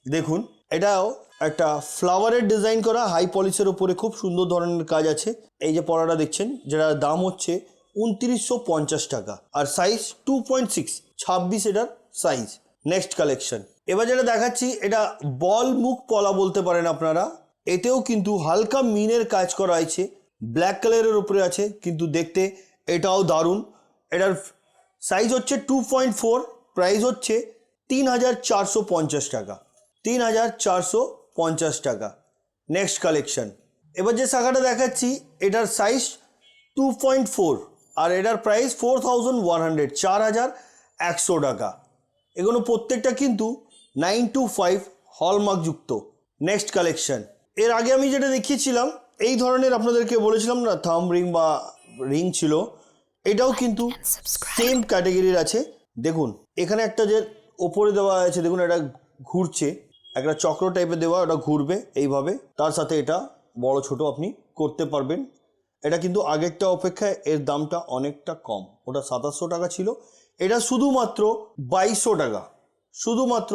দেখুন এটাও একটা ফ্লাওয়ারের ডিজাইন করা হাই পলিশের উপরে খুব সুন্দর ধরনের কাজ আছে। এই যে পড়াটা দেখছেন যেটার দাম হচ্ছে 2950 টাকা আর সাইজ 2.6, 26 এটার সাইজ। নেক্সট কালেকশন এবার যেটা দেখাচ্ছি এটা বল মুখ পলা বলতে পারেন আপনারা। এতেও কিন্তু হালকা মিনের কাজ করা আছে, ব্ল্যাক কালারের উপরে আছে, কিন্তু দেখতে এটাও দারুণ। এটার সাইজ হচ্ছে 2.4, প্রাইস হচ্ছে 3450 টাকা, 3450 টাকা। নেক্সট কালেকশন এবার যে শাখাটা দেখাচ্ছি এটার সাইজ 2.4 আর এটার প্রাইস 4100, 4100 টাকা। এগুলো প্রত্যেকটা কিন্তু 925 হলমার্কযুক্ত। নেক্সট কালেকশন এর আগে আমি যেটা দেখিয়েছিলাম এই ধরনের আপনাদেরকে বলেছিলাম না থাম্ব রিং বা রিং ছিল, এটাও কিন্তু সেম ক্যাটাগরির আছে। দেখুন এখানে একটা যে ওপরে দেওয়া আছে, দেখুন এটা ঘুরছে, একটা চক্র টাইপের দেওয়া, ওটা ঘুরবে এইভাবে, তার সাথে এটা বড় ছোট আপনি করতে পারবেন। এটা কিন্তু আগেরটা অপেক্ষায় এর দামটা অনেকটা কম, ওটা 2700 টাকা ছিল, এটা শুধুমাত্র 2200 টাকা, শুধুমাত্র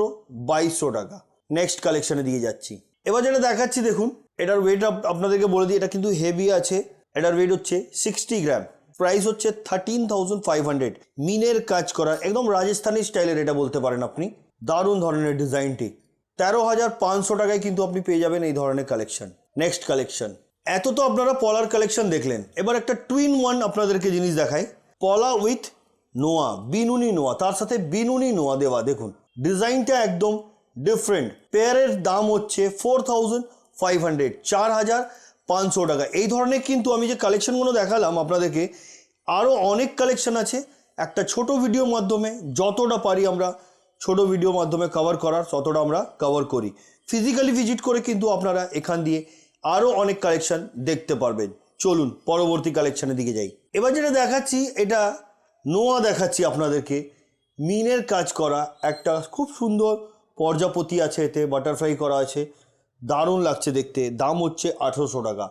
2200 টাকা। নেক্সট কালেকশানে দিয়ে যাচ্ছি। এবার যেটা দেখাচ্ছি দেখুন এটার ওয়েট আপনাদেরকে বলে দিই, এটা কিন্তু হেভি আছে। এটার ওয়েট হচ্ছে 60 গ্রাম, প্রাইস হচ্ছে 13,500। মিনের কাজ করা একদম রাজস্থানি স্টাইলের এটা বলতে পারেন আপনি, দারুণ ধরনের ডিজাইনটি। 13,500 টাকায় কিন্তু আপনি পেয়ে যাবেন এই ধরনের কালেকশন। নেক্সট কালেকশন এত তো আপনারা পলার কালেকশন দেখলেন, এবার একটা টুইন ওয়ান আপনাদেরকে জিনিস দেখাই, পলা উইথ নোয়া, বিনুনি নোয়া, তার সাথে বিনুনি নোয়া দেওয়া। দেখুন ডিজাইনটা একদম ডিফারেন্ট। পেয়ারের দাম হচ্ছে 4,500, 4,500 টাকা। এই ধরনের কিন্তু আমি যে কালেকশনগুলো দেখালাম আপনাদেরকে, আরও অনেক কালেকশন আছে। একটা ছোট ভিডিওর মাধ্যমে যতটা পারি আমরা ছোট ভিডিওর মাধ্যমে কভার করার ততটা আমরা কভার করি। ফিজিক্যালি ভিজিট করে কিন্তু আপনারা এখান দিয়ে আরও অনেক কালেকশন দেখতে পারবেন। চলুন পরবর্তী কালেকশানের দিকে যাই। এবার যেটা দেখাচ্ছি এটা নোয়া দেখাচ্ছি আপনাদেরকে, মিনের কাজ করা একটা খুব সুন্দর প্রজাপতি আছে, এতে বাটারফ্লাই করা আছে, দারুণ লাগছে দেখতে। দাম হচ্ছে 1800 টাকা।